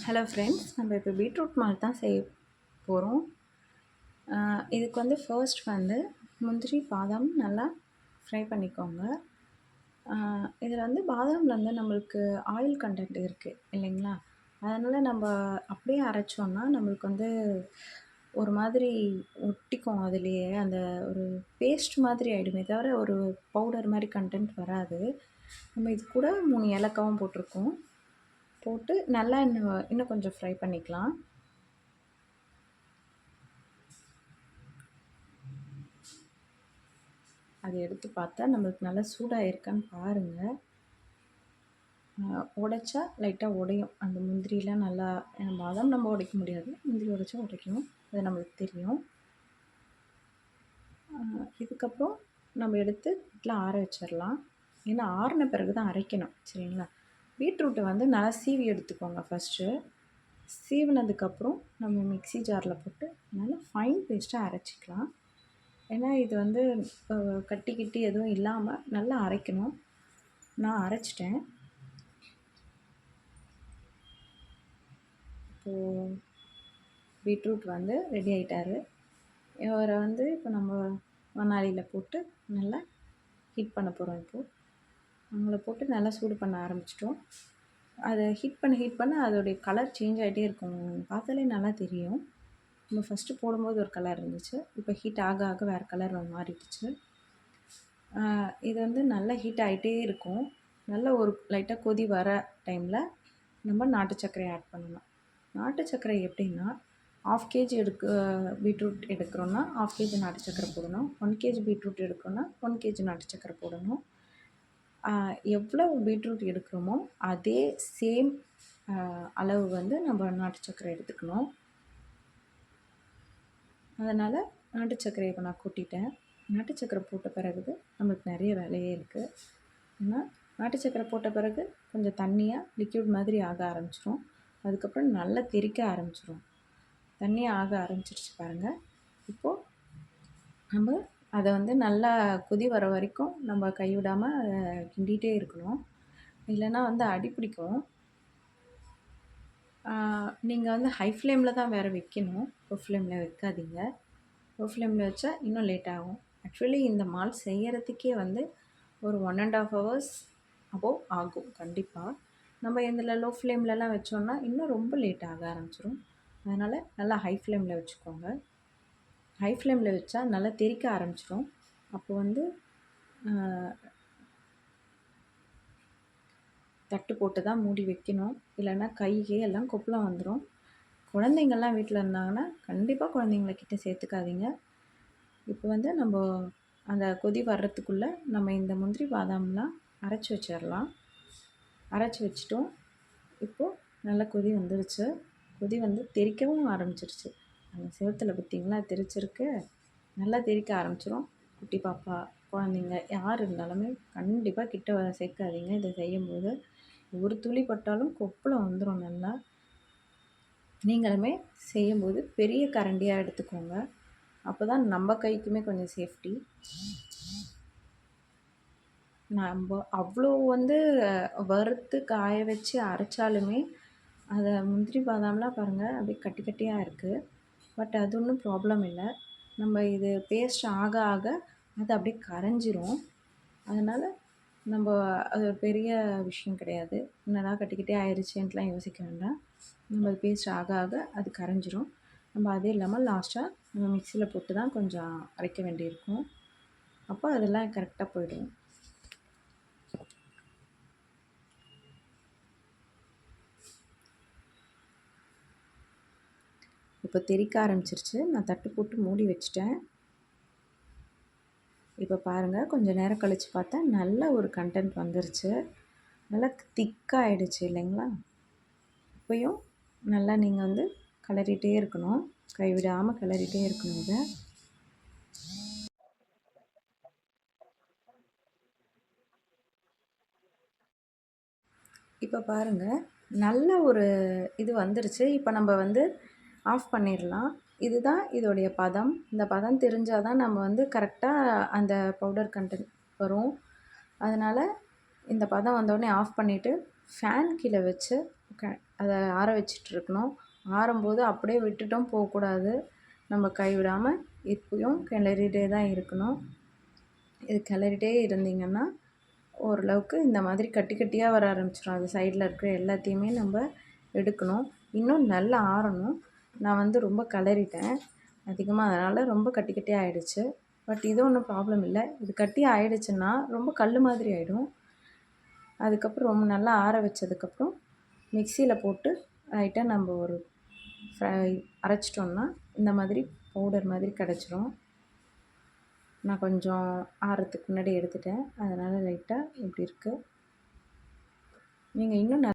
Hello friends, நம்ம இப்போ beetroot mall தான் செய்ய போகிறோம். இதுக்கு வந்து ஃபர்ஸ்ட் வந்து முந்திரி பாதாம் நல்லா ஃப்ரை பண்ணிக்கோங்க. இதில் வந்து பாதாமில் வந்து நம்மளுக்கு ஆயில் கண்டென்ட் இருக்குது இல்லைங்களா? அதனால் நம்ம அப்படியே அரைச்சோன்னா நம்மளுக்கு வந்து ஒரு மாதிரி ஒட்டிக்கும். அதுலேயே அந்த ஒரு பேஸ்ட் மாதிரி ஆகிடுமே தவிர ஒரு பவுடர் மாதிரி கண்டென்ட் வராது. நம்ம இது கூட 3 ஏலக்காவும் போட்டிருக்கோம். போட்டு நல்லா இன்னும் கொஞ்சம் ஃப்ரை பண்ணிக்கலாம். அதை எடுத்து பார்த்தா நம்மளுக்கு நல்லா சூடாக இருக்கான்னு பாருங்கள். உடைச்சா லைட்டாக உடையும். அந்த முந்திரிலாம் நல்லா பாதாம் நம்ம உடைக்க முடியாது, முந்திரி உடைச்சா உடைக்கும், அது நம்மளுக்கு தெரியும். இதுக்கப்புறம் நம்ம எடுத்து வீட்டில் ஆற வச்சிடலாம். ஏன்னா ஆறின பிறகு தான் அரைக்கணும், சரிங்களா? பீட்ரூட்டை வந்து நல்லா சீவி எடுத்துக்கோங்க ஃபஸ்ட்டு. சீவினதுக்கப்புறம் நம்ம மிக்ஸி ஜாரில் போட்டு நல்லா ஃபைன் பேஸ்ட்டாக அரைச்சிக்கலாம். ஏன்னா இது வந்து கட்டி கிட்டி எதுவும் இல்லாமல் நல்லா அரைக்கணும். நான் அரைச்சிட்டேன். இப்போது பீட்ரூட் வந்து ரெடி ஆகிட்டாரு. இவரை வந்து இப்போ நம்ம மணாலியில் போட்டு நல்லா ஹீட் பண்ண போகிறோம். இப்போது அவங்கள போட்டு நல்லா சூடு பண்ண ஆரம்பிச்சிட்டோம். அதை ஹீட் பண்ண அதோடைய கலர் சேஞ்ச் ஆகிட்டே இருக்கும். பார்த்தாலே நல்லா தெரியும். நம்ம ஃபஸ்ட்டு போடும்போது ஒரு கலர் இருந்துச்சு, இப்போ ஹீட் ஆக ஆக வேறு கலர் மாறிடுச்சு. இது வந்து நல்லா ஹீட் ஆகிட்டே இருக்கும். நல்ல ஒரு லைட்டாக கொதி வர டைமில் நம்ம நாட்டு சர்க்கரை ஆட் பண்ணணும். நாட்டு சர்க்கரை எப்படின்னா, 1/2 கேஜி பீட்ரூட் எடுக்கிறோன்னா 1/2 கேஜி நாட்டு சர்க்கரை போடணும். 1 கேஜி பீட்ரூட் எடுக்கிறோன்னா 1 கேஜி நாட்டு சர்க்கரை போடணும். எவ்வளோ பீட்ரூட் எடுக்கிறோமோ அதே சேம் அளவு வந்து நம்ம நாட்டு சர்க்கரை எடுத்துக்கணும். அதனால் நாட்டு சர்க்கரையை இப்போ நான் கூட்டிட்டேன். நாட்டு சர்க்கரை போட்ட பிறகு நம்மளுக்கு நிறைய வேலையே இருக்குது. ஆனால் நாட்டு சர்க்கரை போட்ட பிறகு கொஞ்சம் தண்ணியாக லிக்விட் மாதிரி ஆக ஆரம்பிச்சிடும். அதுக்கப்புறம் நல்லா தெறிக்க ஆரம்பிச்சிடும். தண்ணியாக ஆக ஆரம்பிச்சிருச்சு பாருங்கள். இப்போது நம்ம அதை வந்து நல்லா கொதி வர வரைக்கும் நம்ம கைவிடாமல் அதை கிண்டிகிட்டே இருக்கணும். இல்லைன்னா வந்து அடி பிடிக்கும். நீங்கள் வந்து ஹை ஃப்ளேமில் தான் வேறு வைக்கணும், லோ ஃப்ளேமில் வைக்காதீங்க. லோ ஃப்ளேமில் வச்சா இன்னும் லேட் ஆகும். ஆக்சுவலி இந்த மால் செய்கிறதுக்கே வந்து ஒரு 1.5 ஹவர்ஸ் அபோவ் ஆகும் கண்டிப்பாக. நம்ம இதில் லோ ஃப்ளேம்லலாம் வச்சோன்னா இன்னும் ரொம்ப லேட் ஆக ஆரம்பிச்சிடும். அதனால் நல்லா ஹை ஃப்ளேமில் வச்சுக்கோங்க. ஹை ஃப்ளேமில் வச்சா நல்லா தெறிக்க ஆரம்பிச்சிடும். அப்போ வந்து தட்டு போட்டு தான் மூடி வைக்கணும். இல்லைன்னா கையே எல்லாம் கொப்பளம் வந்துடும். குழந்தைங்கள்லாம் வீட்டில் இருந்தாங்கன்னா கண்டிப்பாக குழந்தைங்கள கிட்ட சேர்த்துக்காதீங்க. இப்போ வந்து நம்ம அந்த கொதி வர்றதுக்குள்ளே நம்ம இந்த முந்திரி பாதாம்லாம் அரைச்சி வச்சிடலாம். அரைச்சி வச்சிட்டோம். இப்போது நல்லா கொதி வந்துருச்சு. கொதி வந்து தெறிக்கவும் ஆரம்பிச்சிருச்சு. அந்த செவத்தில் பார்த்திங்களா தெறிச்சிருக்கு. நல்லா தெறிக்க ஆரம்பிச்சிடும். குட்டி பாப்பா குழந்தைங்க யார் இருந்தாலுமே கண்டிப்பாக கிட்ட சேர்க்காதீங்க. இதை செய்யும்போது ஒரு துளி பட்டாலும் கொப்பளம் வந்துடும். நல்லா நீங்களுமே செய்யும்போது பெரிய கரண்டியாக எடுத்துக்கோங்க. அப்போ தான் நம்ம கைக்குமே கொஞ்சம் சேஃப்டி. நம்ம அவ்வளோ வந்து வறுத்து காய வச்சு அரைச்சாலுமே அதை முந்திரி பாதாம்லாம் பாருங்கள் அப்படியே கட்டி கட்டியாக இருக்குது. பட் அது ஒன்றும் ப்ராப்ளம் இல்லை. நம்ம இது பேஸ்ட் ஆக ஆக அது அப்படியே கரைஞ்சிரும். அதனால் நம்ம அது பெரிய விஷயம் கிடையாது. என்னடா கட்டிக்கிட்டே ஆயிடுச்சுன்ட்டுலாம் யோசிக்க வேண்டாம். நம்ம அது பேஸ்ட் ஆக ஆக அது கரைஞ்சிரும். நம்ம அதே இல்லாமல் லாஸ்ட்டாக நம்ம மிக்சியில் போட்டு தான் கொஞ்சம் அரைக்க வேண்டியிருக்கும். அப்போ அதெல்லாம் கரெக்டாக போய்டும். இப்போ தெறிக்க ஆரம்பிச்சிருச்சு. நான் தட்டு போட்டு மூடி வச்சிட்டேன். இப்போ பாருங்கள், கொஞ்சம் நேரம் கழித்து பார்த்தா நல்ல ஒரு கண்டென்ட் வந்துருச்சு. நல்லா திக்காக ஆகிடுச்சு இல்லைங்களா? இப்போயும் நல்லா நீங்கள் வந்து கிளறிட்டே இருக்கணும், கைவிடாமல் கிளறிட்டே இருக்கணும். இதை இப்போ பாருங்கள், நல்ல ஒரு இது வந்துருச்சு. இப்போ நம்ம வந்து ஆஃப் பண்ணிடலாம். இதுதான் இதோடைய பதம். இந்த பதம் தெரிஞ்சால் தான் நம்ம வந்து கரெக்டாக அந்த பவுடர் கண்டென்ட் வரும். அதனால் இந்த பதம் வந்தோடனே ஆஃப் பண்ணிவிட்டு ஃபேன் கீழே வச்சு அதை ஆற வச்சிட்ருக்கணும். ஆறும்போது அப்படியே விட்டுட்டும் போகக்கூடாது. நம்ம கைவிடாமல் இப்பயும் கிளறிட்டே தான் இருக்கணும். இது கிளறிட்டே இருந்தீங்கன்னா ஓரளவுக்கு இந்த மாதிரி கட்டி கட்டியாக வர ஆரம்பிச்சிடும். அது சைடில் இருக்கிற எல்லாத்தையுமே நம்ம எடுக்கணும். இன்னும் நல்லா ஆறணும். நான் வந்து ரொம்ப கிளறிட்டேன் அதிகமாக, அதனால் ரொம்ப கட்டி கட்டியாக ஆகிடுச்சு. பட் இது ஒன்றும் ப்ராப்ளம் இல்லை. இது கட்டி ஆகிடுச்சுன்னா ரொம்ப கல் மாதிரி ஆகிடும். அதுக்கப்புறம் ரொம்ப நல்லா ஆற வச்சதுக்கப்புறம் மிக்சியில் போட்டு லைட்டாக நம்ம ஒரு அரைச்சிட்டோம்னா இந்த மாதிரி பவுடர் மாதிரி கிடச்சிரும். நான் கொஞ்சம் ஆறுறதுக்கு முன்னாடி எடுத்துட்டேன், அதனால் லைட்டாக இப்படி இருக்குது. நீங்கள் இன்னும்